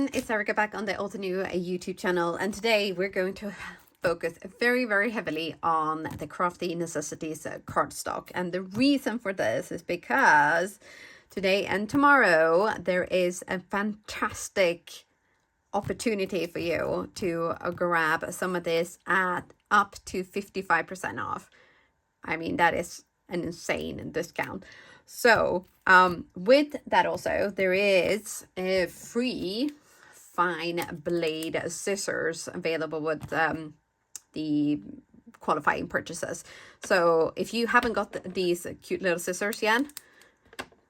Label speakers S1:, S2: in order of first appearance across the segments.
S1: everyone, it's Erica back on the Altenew YouTube channel, and today we're going to focus very heavily on the crafty necessities cardstock. And the reason for this is because today and tomorrow there is a fantastic opportunity for you to grab some of this at up to 55% off. I mean, that is an insane discount. So with that also, there is a free fine blade scissors available with the qualifying purchases. So if you haven't got these cute little scissors yet,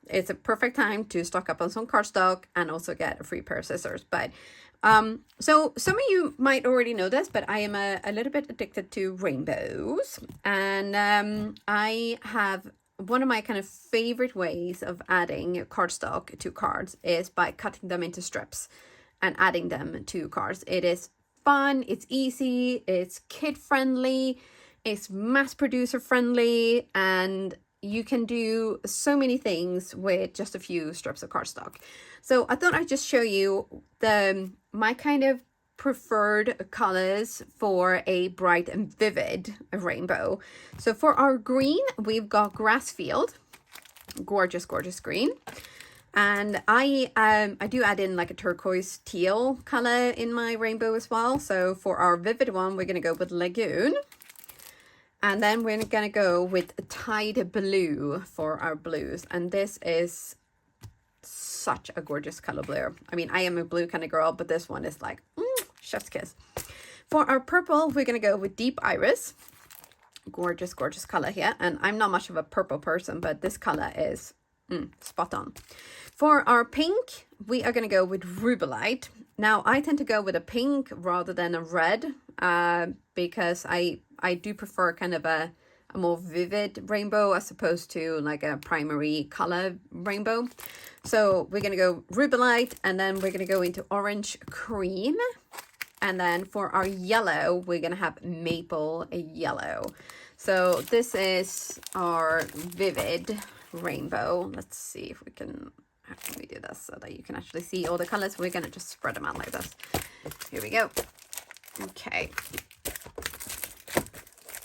S1: it's a perfect time to stock up on some cardstock and also get a free pair of scissors. But so some of you might already know this, but I am a little bit addicted to rainbows, and I have one of my kind of favorite ways of adding cardstock to cards is by cutting them into strips and adding them to cards. It is fun, it's easy, it's kid friendly, it's mass producer friendly, and you can do so many things with just a few strips of cardstock. So I thought I'd just show you my kind of preferred colors for a bright and vivid rainbow. So for our green, we've got grass field, gorgeous green, and I do add in like a turquoise teal color in my rainbow as well. So for our vivid one, we're going to go with lagoon, and then we're going to go with tide blue for our blues, and this is such a gorgeous color blue. I mean, I am a blue kind of girl, but this one is like chef's kiss. For our purple, we're going to go with deep iris. Gorgeous color here. And I'm not much of a purple person, but this color is spot on. For our pink, we are going to go with rubelite. Now, I tend to go with a pink rather than a red because I do prefer kind of a more vivid rainbow as opposed to like a primary color rainbow. So we're going to go rubelite, and then we're going to go into orange cream. And then for our yellow, we're going to have maple yellow. So this is our vivid rainbow. Let's see if we can, how can we do this so that you can actually see all the colors? We're going to just spread them out like this. Here we go. Okay.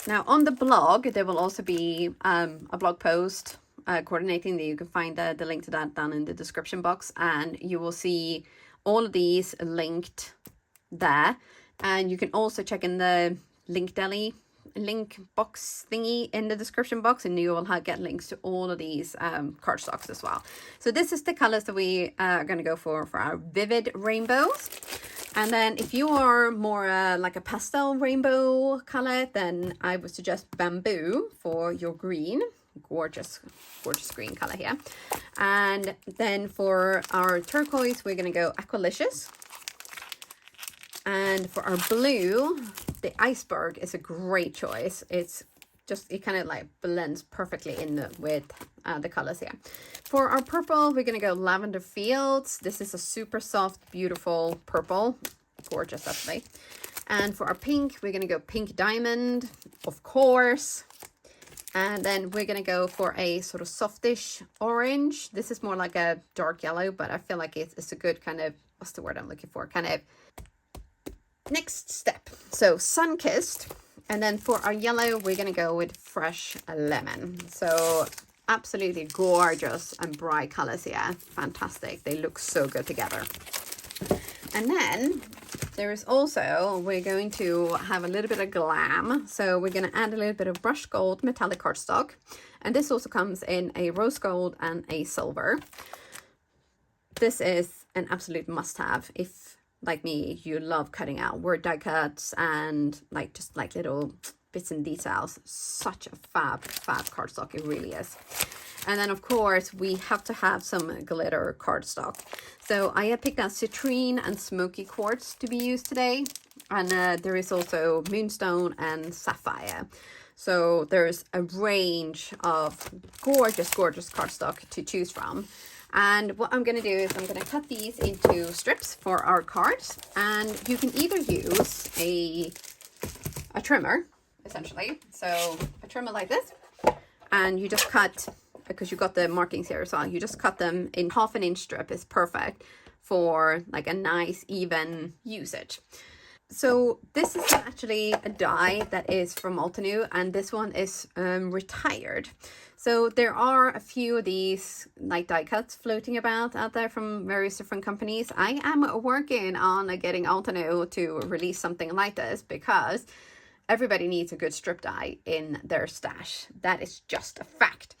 S1: Now on the blog, there will also be a blog post coordinating that you can find the link to that down in the description box. And you will see all of these linked there, and you can also check in the link box thingy in the description box, and you will get links to all of these cardstocks as well. So this is the colors that we are going to go for our vivid rainbows. And then if you are more like a pastel rainbow color, then I would suggest bamboo for your green. Gorgeous green color here. And then for our turquoise, we're going to go aqualicious. And for our blue, the iceberg is a great choice. It's just, it kind of like blends perfectly in with the colors here. For our purple, we're going to go lavender fields. This is a super soft, beautiful purple. Gorgeous, actually. And for our pink, we're going to go pink diamond, of course. And then we're going to go for a sort of softish orange. This is more like a dark yellow, but I feel like it's a good kind of, what's the word I'm looking for? Kind of next step. So sun-kissed. And then for our yellow, we're going to go with fresh lemon. So absolutely gorgeous and bright colors here. Fantastic. They look so good together. And then there is also, we're going to have a little bit of glam. So we're going to add a little bit of brushed gold metallic cardstock. And this also comes in a rose gold and a silver. This is an absolute must-have if, like me, you love cutting out word die cuts and just little bits and details. Such a fab cardstock, it really is. And then of course we have to have some glitter cardstock. So I have picked out citrine and smoky quartz to be used today. And there is also moonstone and sapphire. So there's a range of gorgeous cardstock to choose from. And what I'm going to do is I'm going to cut these into strips for our cards. And you can either use a trimmer, essentially. So a trimmer like this. And you just cut, because you got the markings here as well, you just cut them in 1/2 inch strip is perfect for like a nice even usage. So this is actually a die that is from Altenew, and this one is retired. So there are a few of these like die cuts floating about out there from various different companies. I am working on getting Altenew to release something like this because everybody needs a good strip die in their stash. That is just a fact.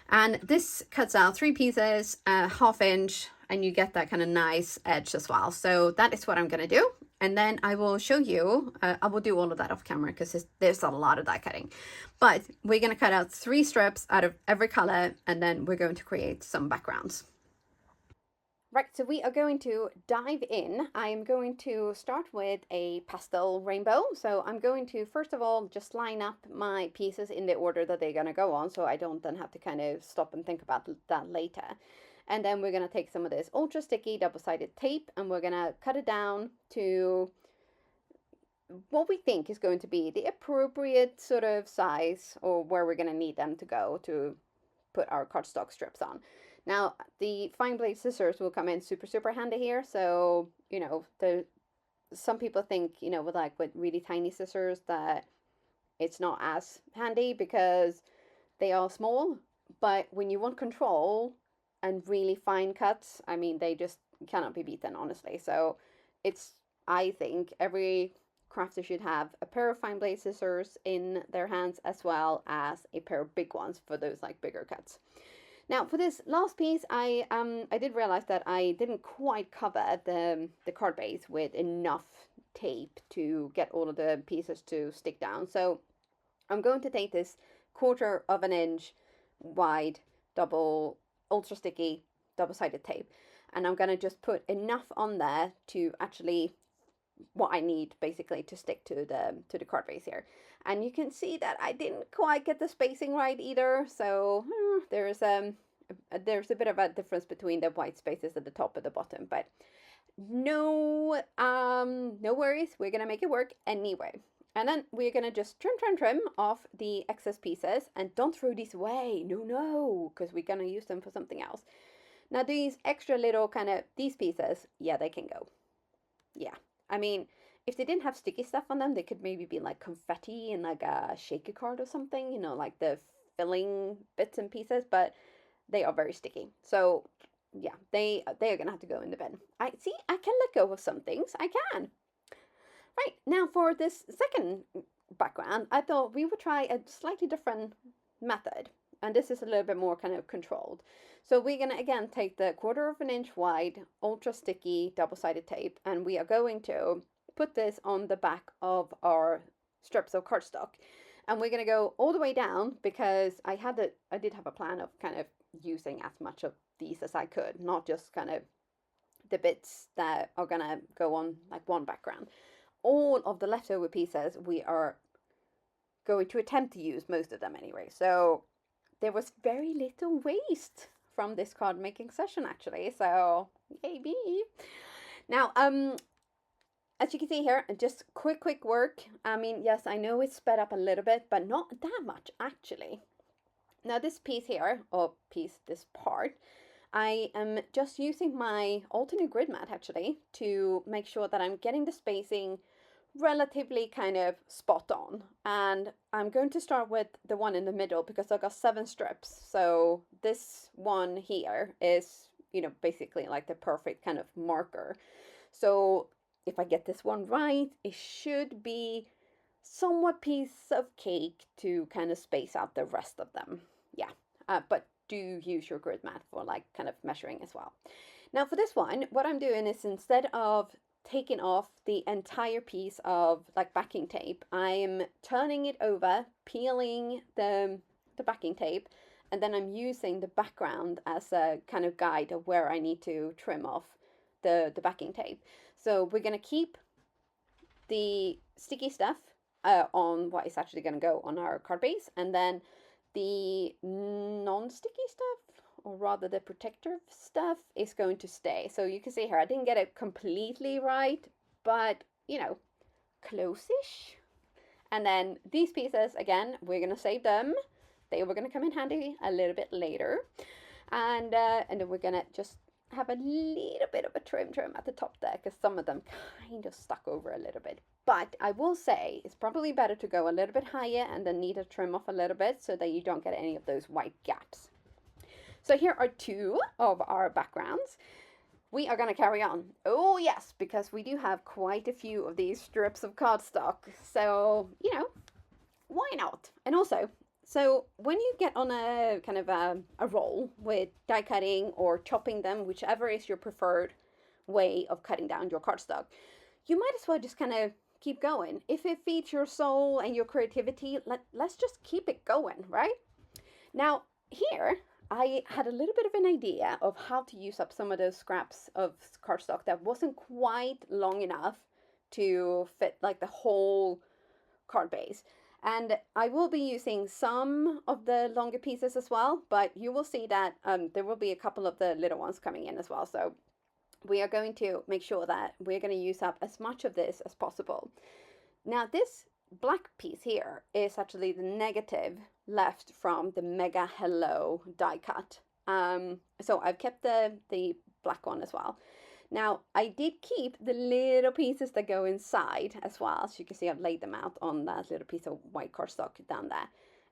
S1: And this cuts out 3 pieces, 1/2 inch, and you get that kind of nice edge as well. So that is what I'm going to do. And then I will show you, I will do all of that off camera because there's a lot of die cutting. But we're going to cut out 3 strips out of every color, and then we're going to create some backgrounds. Right, so we are going to dive in. I'm going to start with a pastel rainbow. So I'm going to, first of all, just line up my pieces in the order that they're going to go on, so I don't then have to kind of stop and think about that later. And then we're going to take some of this ultra sticky double-sided tape, and we're going to cut it down to what we think is going to be the appropriate sort of size, or where we're going to need them to go to put our cardstock strips on. Now, the fine blade scissors will come in super, super handy here. So, you know, some people think, you know, with really tiny scissors that it's not as handy because they are small. But when you want control and really fine cuts, I mean, they just cannot be beaten, honestly. So I think every crafter should have a pair of fine blade scissors in their hands, as well as a pair of big ones for those like bigger cuts. Now for this last piece, I did realize that I didn't quite cover the card base with enough tape to get all of the pieces to stick down. So I'm going to take this 1/4 inch wide double ultra sticky double-sided tape, and I'm going to just put enough on there to actually what I need basically to stick to the card base here. And you can see that I didn't quite get the spacing right either, so there's a bit of a difference between the white spaces at the top and the bottom, but no worries, we're gonna make it work anyway. And then we're gonna just trim off the excess pieces, and don't throw these away, no, because we're gonna use them for something else. Now these extra little these pieces, yeah, they can go. Yeah, I mean, if they didn't have sticky stuff on them, they could maybe be like confetti in like a shaker card or something, you know, like the filling bits and pieces, but they are very sticky. So yeah, they are gonna have to go in the bin. I can let go of some things. I can. Right, now for this second background, I thought we would try a slightly different method. And this is a little bit more kind of controlled. So we're going to again take the 1/4 inch wide ultra sticky double-sided tape, and we are going to put this on the back of our strips of cardstock. And we're going to go all the way down because I did have a plan of kind of using as much of these as I could, not just kind of the bits that are going to go on like one background. All of the leftover pieces, we are going to attempt to use most of them anyway. So there was very little waste from this card making session actually, so yay me. Now as you can see here, just quick work. I mean, yes, I know it's sped up a little bit, but not that much actually. Now this piece here, this part, I am just using my Altenew grid mat actually to make sure that I'm getting the spacing relatively kind of spot on. And I'm going to start with the one in the middle because I've got 7 strips. So this one here is, you know, basically like the perfect kind of marker. So if I get this one right, it should be somewhat piece of cake to kind of space out the rest of them. Yeah, but do use your grid mat for like kind of measuring as well. Now for this one, what I'm doing is instead of taking off the entire piece of like backing tape, I'm turning it over, peeling the backing tape, and then I'm using the background as a kind of guide of where I need to trim off the backing tape. So we're going to keep the sticky stuff on what is actually going to go on our card base, and then the non-sticky stuff, or rather the protective stuff, is going to stay. So you can see here, I didn't get it completely right, but you know, close-ish. And then these pieces, again, we're going to save them. They were going to come in handy a little bit later. And then we're going to just have a little bit of a trim at the top there because some of them kind of stuck over a little bit. But I will say it's probably better to go a little bit higher and then need to trim off a little bit so that you don't get any of those white gaps. So here are two of our backgrounds. We are going to carry on. Oh yes, because we do have quite a few of these strips of cardstock. So, you know, why not? And also, so when you get on a kind of a roll with die cutting or chopping them, whichever is your preferred way of cutting down your cardstock, you might as well just kind of keep going. If it feeds your soul and your creativity, let's just keep it going, right? Now, here, I had a little bit of an idea of how to use up some of those scraps of cardstock that wasn't quite long enough to fit like the whole card base. And I will be using some of the longer pieces as well, but you will see that there will be a couple of the little ones coming in as well. So we are going to make sure that we're going to use up as much of this as possible. Now this black piece here is actually the negative left from the Mega Hello die cut. So I've kept the black one as well. Now, I did keep the little pieces that go inside as well. So you can see I've laid them out on that little piece of white cardstock down there.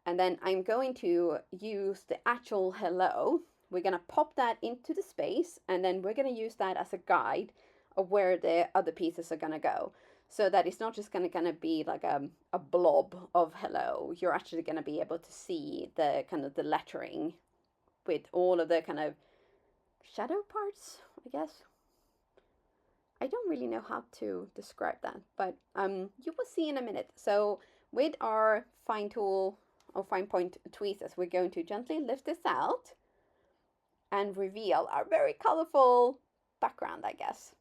S1: And then I'm going to use the actual hello. We're going to pop that into the space, and then we're going to use that as a guide of where the other pieces are going to go. So that it's not just going to be like a blob of hello. You're actually going to be able to see the kind of the lettering with all of the kind of shadow parts, I guess. I don't really know how to describe that, but you will see in a minute. So with our fine tool or fine point tweezers, we're going to gently lift this out and reveal our very colorful background, I guess.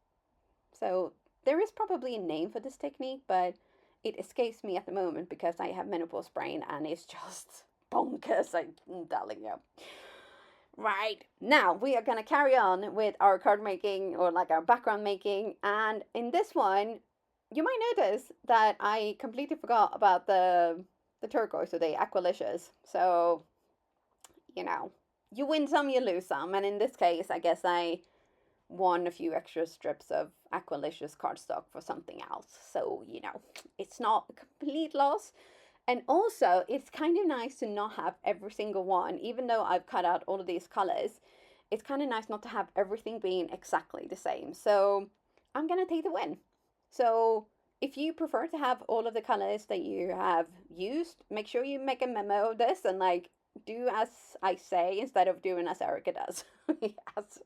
S1: So there is probably a name for this technique, but it escapes me at the moment because I have menopause brain and it's just bonkers, I'm telling you. Right, now we are going to carry on with our card making, or like our background making, and in this one you might notice that I completely forgot about the turquoise or the aqualicious. So, you know, you win some, you lose some, and in this case I guess I won a few extra strips of aqualicious cardstock for something else. So, you know, it's not a complete loss. And also, it's kind of nice to not have every single one, even though I've cut out all of these colors. It's kind of nice not to have everything being exactly the same. So I'm going to take the win. So if you prefer to have all of the colors that you have used, make sure you make a memo of this and like do as I say instead of doing as Erica does. Yes.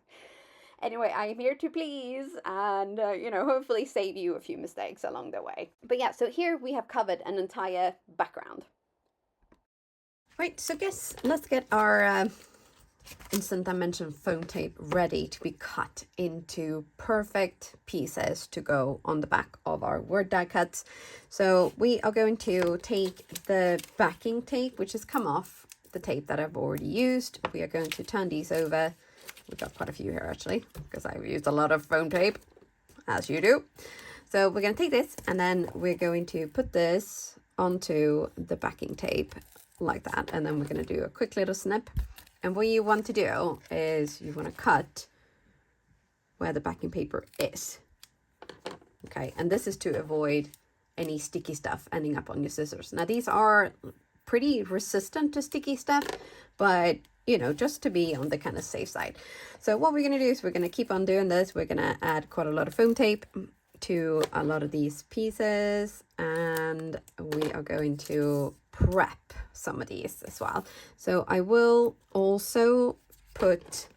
S1: Anyway, I'm here to please and, you know, hopefully save you a few mistakes along the way. But yeah, so here we have covered an entire background. Right, so let's get our instant dimension foam tape ready to be cut into perfect pieces to go on the back of our word die cuts. So we are going to take the backing tape, which has come off the tape that I've already used. We are going to turn these over. We've got quite a few here actually, because I've used a lot of foam tape, as you do. So we're going to take this and then we're going to put this onto the backing tape like that. And then we're going to do a quick little snip. And what you want to do is you want to cut where the backing paper is. Okay, and this is to avoid any sticky stuff ending up on your scissors. Now these are pretty resistant to sticky stuff, but you know, just to be on the kind of safe side. So what we're going to do is we're going to keep on doing this. We're going to add quite a lot of foam tape to a lot of these pieces, and we are going to prep some of these as well. So I will also put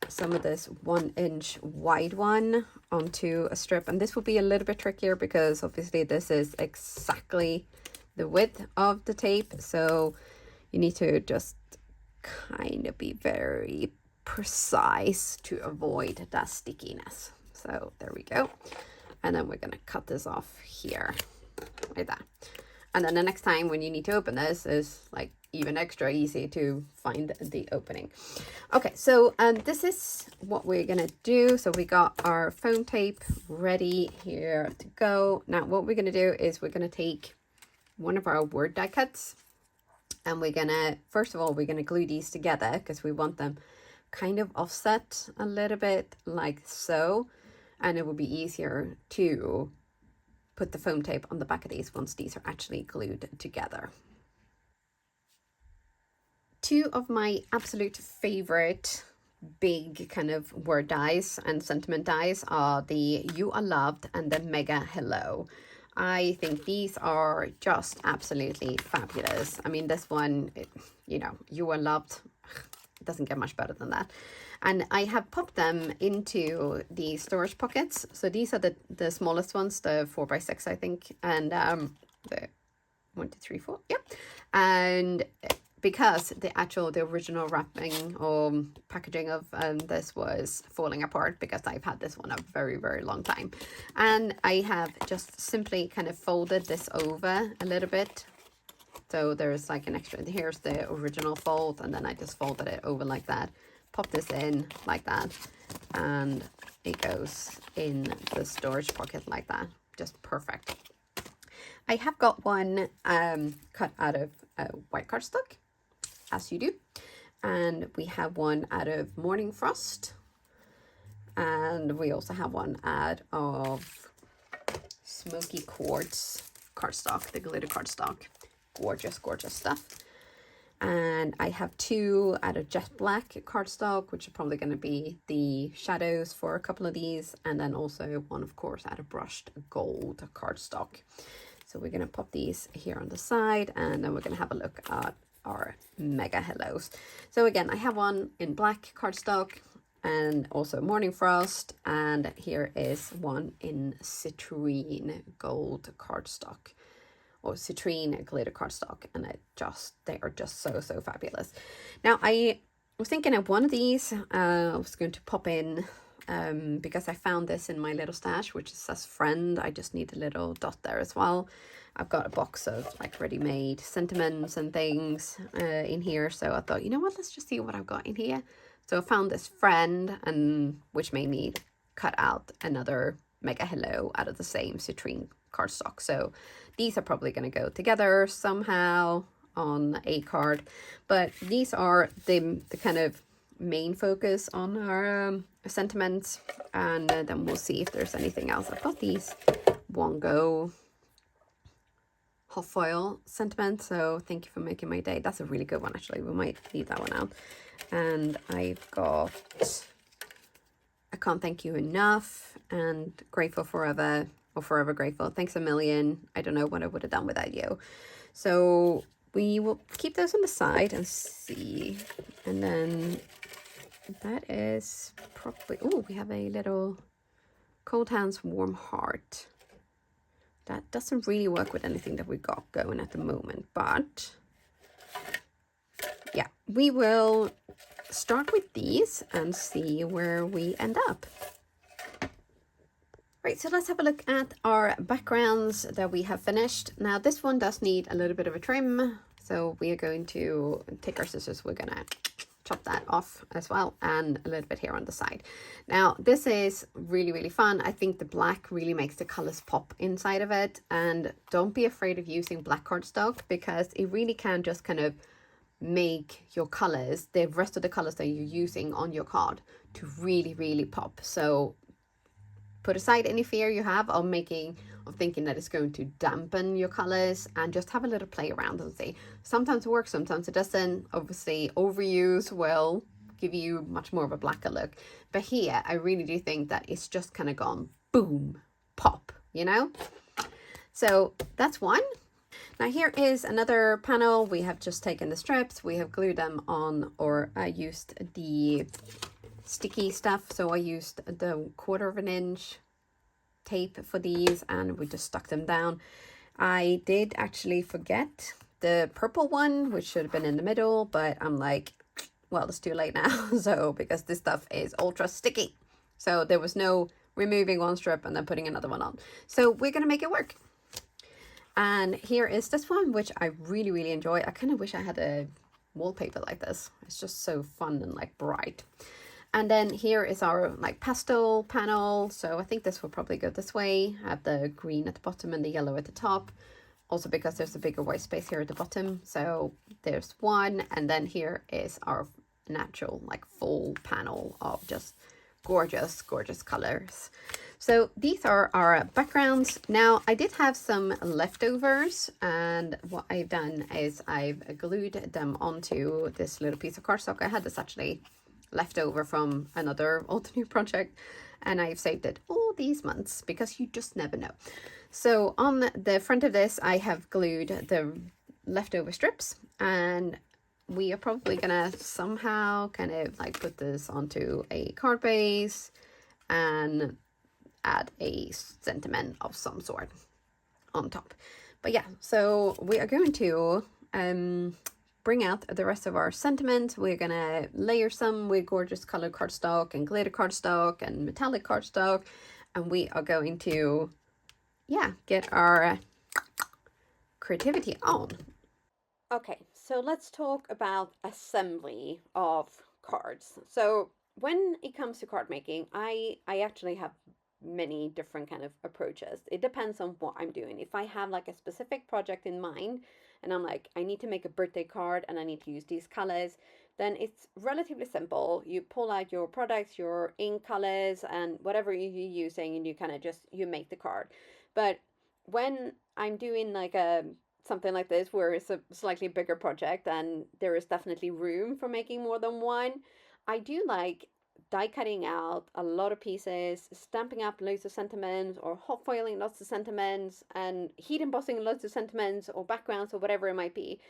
S1: some of this 1 inch wide one onto a strip, and this will be a little bit trickier because obviously this is exactly the width of the tape. So you need to just kind of be very precise to avoid that stickiness. So there we go. And then we're going to cut this off here like that. And then the next time when you need to open this is like even extra easy to find the opening. Okay, so this is what we're going to do. So we got our foam tape ready here to go. Now what we're going to do is we're going to take one of our word die cuts. And we're gonna, first of all, we're gonna glue these together because we want them kind of offset a little bit like so, and it will be easier to put the foam tape on the back of these once these are actually glued together. Two of my absolute favorite big kind of word dies and sentiment dies are the You Are Loved and the Mega Hello. I think these are just absolutely fabulous. I mean, this one, you know, You Are Loved, it doesn't get much better than that. And I have popped them into the storage pockets. So these are the smallest ones, the 4x6, I think. And the 1, 2, 3, 4, yep. And because the original wrapping or packaging of this was falling apart, because I've had this one a very, very long time. And I have just simply kind of folded this over a little bit. So there's like an extra, here's the original fold, and then I just folded it over like that. Pop this in like that, and it goes in the storage pocket like that. Just perfect. I have got one cut out of white cardstock, as you do. And we have one out of Morning Frost. And we also have one out of Smoky Quartz cardstock, the glitter cardstock. Gorgeous, gorgeous stuff. And I have two out of jet black cardstock, which are probably going to be the shadows for a couple of these. And then also one, of course, out of brushed gold cardstock. So we're going to pop these here on the side, and then we're going to have a look at our Mega Hellos. So again, I have one in black cardstock and also Morning Frost, and here is one in citrine gold cardstock, or citrine glitter cardstock, and they are just so fabulous. Now I was thinking of one of these I was going to pop in because I found this in my little stash, which says friend. I just need a little dot there as well. I've got a box of like ready-made sentiments and things in here, so I thought, you know what, let's just see what I've got in here. So I found this friend, and which made me cut out another Mega Hello out of the same citrine cardstock. So these are probably going to go together somehow on a card, but these are the kind of main focus on our sentiments, and then we'll see if there's anything else. I've got these Wongo hot foil sentiments, so thank you for making my day. That's a really good one, actually. We might leave that one out. And I've got I Can't Thank You Enough and Grateful Forever, or Forever Grateful. Thanks a million. I don't know what I would have done without you. So we will keep those on the side and see. And then that is probably, oh, we have a little Cold Hands Warm Heart. That doesn't really work with anything that we got going at the moment, but yeah, we will start with these and see where we end up. Right, so let's have a look at our backgrounds that we have finished. Now this one does need a little bit of a trim, so we are going to take our scissors, we're gonna chop that off as well, and a little bit here on the side. Now this is really fun. I think the black really makes the colors pop inside of it, and don't be afraid of using black cardstock, because it really can just kind of make your colors, the rest of the colors that you're using on your card, to really pop. So put aside any fear you have of thinking that it's going to dampen your colors, and just have a little play around and see. Sometimes it works, sometimes it doesn't. Obviously overuse will give you much more of a blacker look, but here I really do think that it's just kind of gone boom, pop, you know. So that's one. Now here is another panel. We have just taken the strips, we have glued them on, or I used the sticky stuff, so I used the 1/4 inch tape for these, and we just stuck them down. I did actually forget the purple one, which should have been in the middle, but I'm like, well, it's too late now. So because this stuff is ultra sticky, so there was no removing one strip and then putting another one on, so we're gonna make it work. And here is this one, which I really enjoy. I kind of wish I had a wallpaper like this. It's just so fun and like bright. And then here is our like pastel panel. So I think this will probably go this way. I have the green at the bottom and the yellow at the top. Also because there's a bigger white space here at the bottom. So there's one. And then here is our an actual like full panel of just gorgeous, gorgeous colors. So these are our backgrounds. Now I did have some leftovers, and what I've done is I've glued them onto this little piece of cardstock. I had this actually left over from another Altenew project, and I've saved it all these months because you just never know. So on the front of this, I have glued the leftover strips, and we are probably gonna somehow kind of like put this onto a card base and add a sentiment of some sort on top. But yeah, so we are going to bring out the rest of our sentiment. We're gonna layer some with gorgeous colored cardstock and glitter cardstock and metallic cardstock, and we are going to, yeah, get our creativity on. Okay, so let's talk about assembly of cards. So when it comes to card making, I actually have many different kind of approaches. It depends on what I'm doing. If I have like a specific project in mind and I'm like, I need to make a birthday card and I need to use these colors, then it's relatively simple. You pull out your products, your ink colors, and whatever you're using, and you kind of just, you make the card. But when I'm doing like a something like this where it's a slightly bigger project and there is definitely room for making more than one, I do like die cutting out a lot of pieces, stamping up loads of sentiments, or hot foiling lots of sentiments, and heat embossing loads of sentiments or backgrounds or whatever it might be,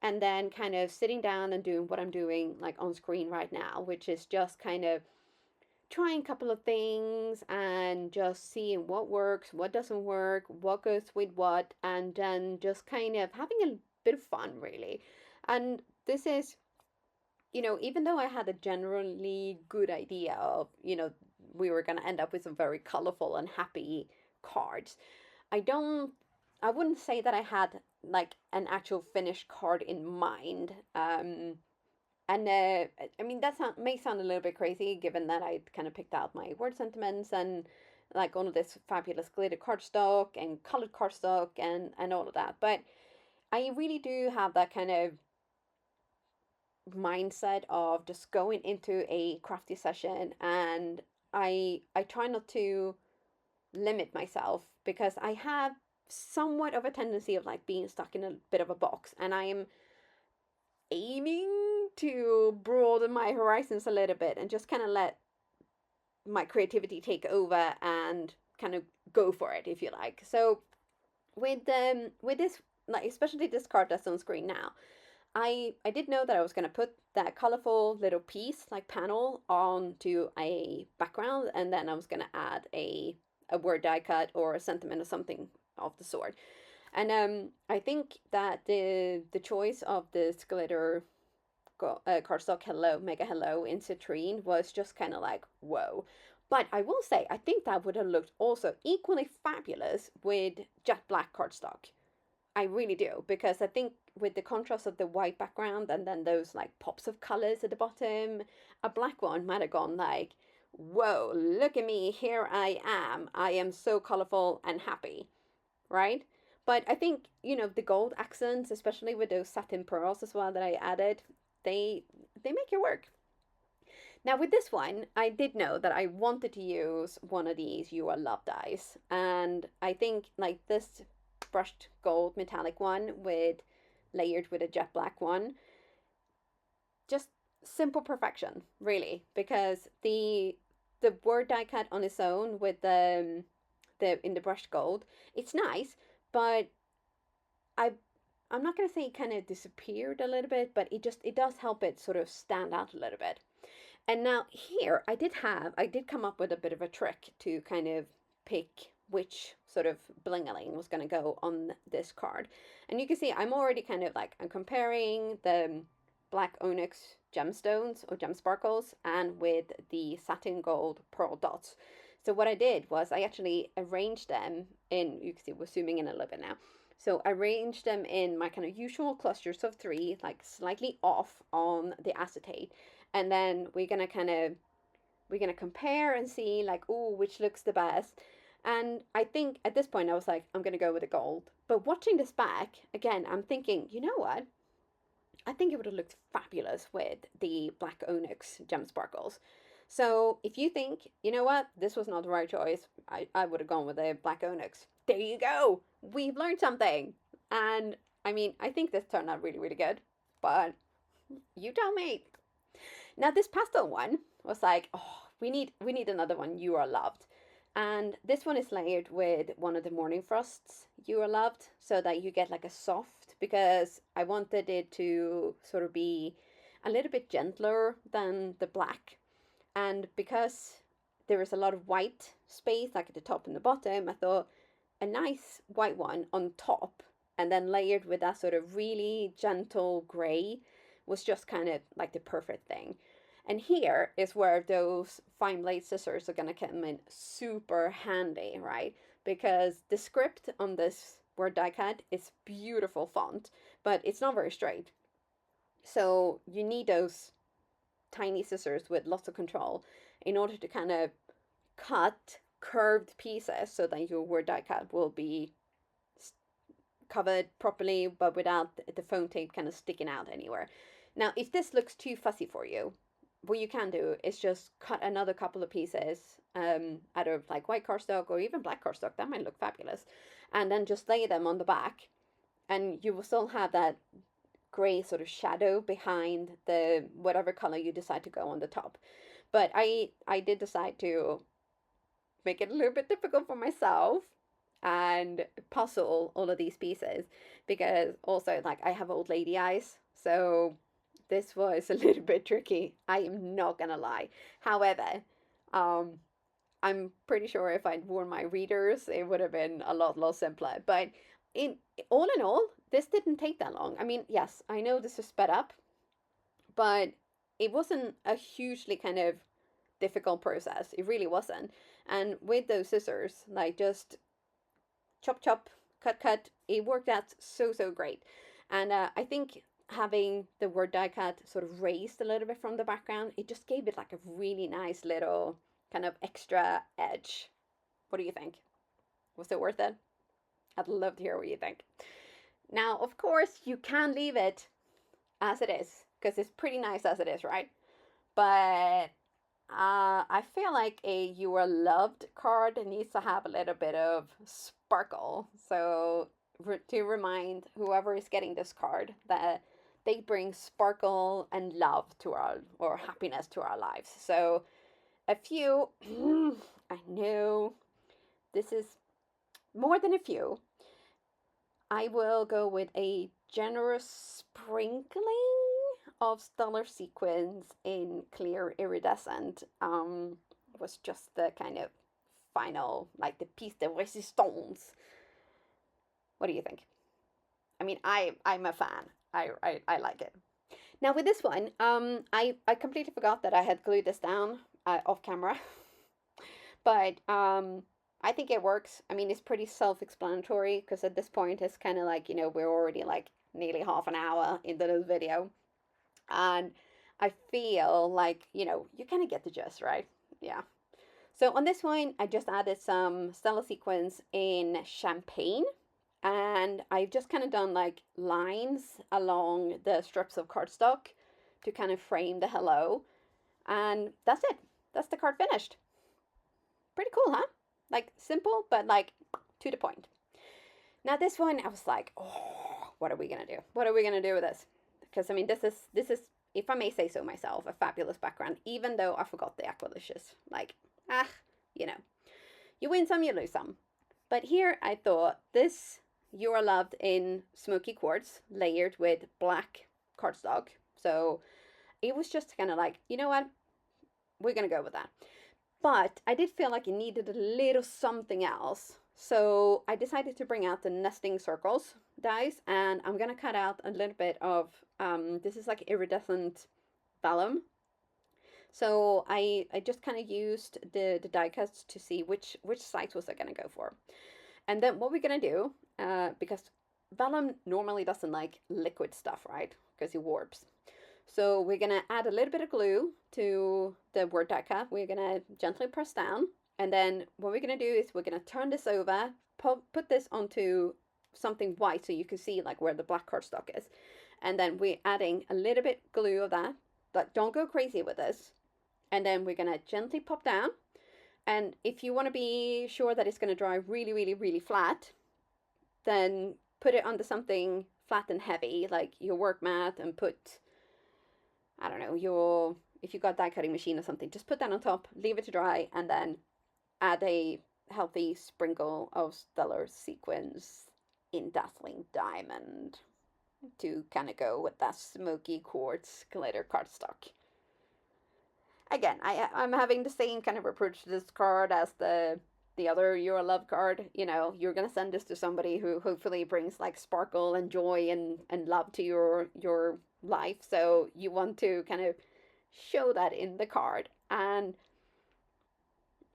S1: and then kind of sitting down and doing what I'm doing like on screen right now, which is just kind of trying a couple of things and just seeing what works, what doesn't work, what goes with what, and then just kind of having a bit of fun, really. And this is, you know, even though I had a generally good idea of, you know, we were going to end up with some very colorful and happy cards, I wouldn't say that I had like an actual finished card in mind. And I mean, may sound a little bit crazy given that I kind of picked out my word sentiments and like all of this fabulous glitter cardstock and colored cardstock and all of that. But I really do have that kind of mindset of just going into a crafty session, and I try not to limit myself because I have somewhat of a tendency of like being stuck in a bit of a box, and I am aiming to broaden my horizons a little bit and just kind of let my creativity take over and kind of go for it, if you like. So with this, like especially this card that's on screen now, I did know that I was going to put that colorful little piece like panel onto a background, and then I was going to add a word die cut or a sentiment or something of the sort. And I think that the choice of this glitter cardstock hello mega hello in citrine was just kind of like whoa. But I will say I think that would have looked also equally fabulous with jet black cardstock. I really do, because I think with the contrast of the white background and then those like pops of colors at the bottom, a black one might have gone like, whoa, look at me, here I am so colorful and happy, right? But I think, you know, the gold accents, especially with those satin pearls as well that I added, they make it work. Now with this one, I did know that I wanted to use one of these You Are Love dies, and I think like this brushed gold metallic one with layered with a jet black one, just simple perfection, really, because the word die cut on its own with the in the brushed gold, it's nice, but I I'm not going to say it kind of disappeared a little bit, but it does help it sort of stand out a little bit. And now here I did come up with a bit of a trick to kind of pick which sort of bling-a-ling was going to go on this card. And you can see I'm already kind of like, I'm comparing the black onyx gemstones or gem sparkles and with the satin gold pearl dots. So what I did was I actually arranged them in, you can see we're zooming in a little bit now. So I arranged them in my kind of usual clusters of 3, like slightly off on the acetate. And then we're going to compare and see like, oh, which looks the best. And I think at this point I was like, I'm going to go with the gold. But watching this back, again, I'm thinking, you know what? I think it would have looked fabulous with the black onyx gem sparkles. So if you think, you know what, this was not the right choice, I would have gone with the black onyx. There you go. We've learned something. And I mean, I think this turned out really, really good. But you tell me. Now this pastel one was like, oh, we need another one. You Are Loved. And this one is layered with one of the Morning Frosts, You Are Loved, so that you get like a soft, because I wanted it to sort of be a little bit gentler than the black. And because there is a lot of white space, like at the top and the bottom, I thought a nice white one on top and then layered with that sort of really gentle gray was just kind of like the perfect thing. And here is where those fine blade scissors are going to come in super handy, right? Because the script on this Word die cut is beautiful font, but it's not very straight. So you need those tiny scissors with lots of control in order to kind of cut curved pieces so that your Word die cut will be covered properly but without the foam tape kind of sticking out anywhere. Now, if this looks too fussy for you, what you can do is just cut another couple of pieces out of like white cardstock or even black cardstock. That might look fabulous. And then just lay them on the back and you will still have that gray sort of shadow behind the whatever color you decide to go on the top. But I did decide to make it a little bit difficult for myself and puzzle all of these pieces because also like I have old lady eyes, so this was a little bit tricky. I am not gonna lie. However, I'm pretty sure if I'd worn my readers, it would have been a lot simpler. But in all, this didn't take that long. I mean, yes, I know this is sped up, but it wasn't a hugely kind of difficult process. It really wasn't. And with those scissors, like just chop, chop, cut, it worked out so great. And I think having the Word die cut sort of raised a little bit from the background, it just gave it like a really nice little kind of extra edge. What do you think? Was it worth it? I'd love to hear what you think. Now, of course, you can leave it as it is because it's pretty nice as it is, right? But I feel like a You Are Loved card needs to have a little bit of sparkle. So to remind whoever is getting this card that they bring sparkle and love to our, or happiness to our lives. So a few, I know this is more than a few. I will go with a generous sprinkling of stellar sequins in clear iridescent. Was just the kind of final, like the piece de resistance. What do you think? I mean, I'm a fan. I like it. Now with this one, I completely forgot that I had glued this down off camera, but I think it works. I mean, it's pretty self-explanatory because at this point it's kind of like, you know, we're already like nearly half an hour into this video. And I feel like, you know, you kind of get the gist, right? Yeah. So on this one, I just added some stellar sequins in champagne. And I've just kind of done like lines along the strips of cardstock to kind of frame the hello. And that's it. That's the card finished. Pretty cool, huh? Like simple, but like to the point. Now this one, I was like, oh, what are we gonna do? What are we gonna do with this? Because I mean, this is, if I may say so myself, a fabulous background. Even though I forgot the aqualicious, like, you know, you win some, you lose some. But here I thought this You Are Loved in smoky quartz, layered with black cardstock. So it was just kind of like, you know what, we're gonna go with that. But I did feel like it needed a little something else. So I decided to bring out the nesting circles dies, and I'm going to cut out a little bit of, this is like iridescent vellum. So I just kind of used the die cuts to see which size was I going to go for. And then what we're going to do, because vellum normally doesn't like liquid stuff, right? Because it warps. So we're going to add a little bit of glue to the Word die cut. We're going to gently press down. And then what we're going to do is we're going to turn this over, put this onto something white so you can see like where the black cardstock is. And then we're adding a little bit glue of that, but don't go crazy with this. And then we're going to gently pop down. And if you want to be sure that it's going to dry really, really, really flat, then put it onto something flat and heavy, like your work mat, and put, I don't know, if you got die cutting machine or something, just put that on top, leave it to dry, and then add a healthy sprinkle of stellar sequins in dazzling diamond to kind of go with that smoky quartz glitter cardstock. Again, I'm having the same kind of approach to this card as the other Your Love card. You know, you're gonna send this to somebody who hopefully brings like sparkle and joy and love to your life. So you want to kind of show that in the card. And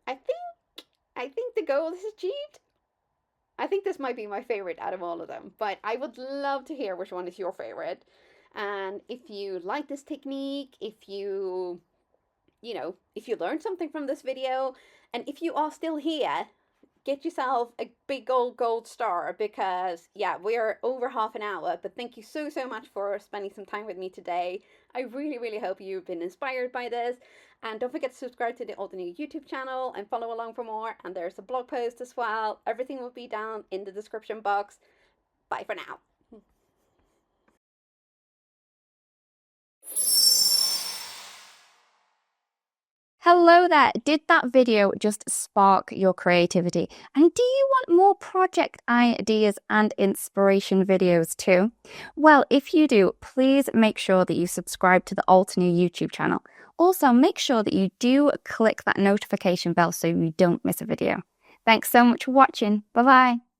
S1: I think the goal is achieved. I think this might be my favorite out of all of them, but I would love to hear which one is your favorite. And if you like this technique, if you learned something from this video, and if you are still here, get yourself a big old gold star, because yeah, we're over half an hour, but thank you so much for spending some time with me today. I really, really hope you've been inspired by this. And don't forget to subscribe to the Altenew YouTube channel and follow along for more. And there's a blog post as well. Everything will be down in the description box. Bye for now.
S2: Hello there. Did that video just spark your creativity? And do you want more project ideas and inspiration videos too? Well, if you do, please make sure that you subscribe to the Altenew YouTube channel. Also, make sure that you do click that notification bell so you don't miss a video. Thanks so much for watching. Bye-bye.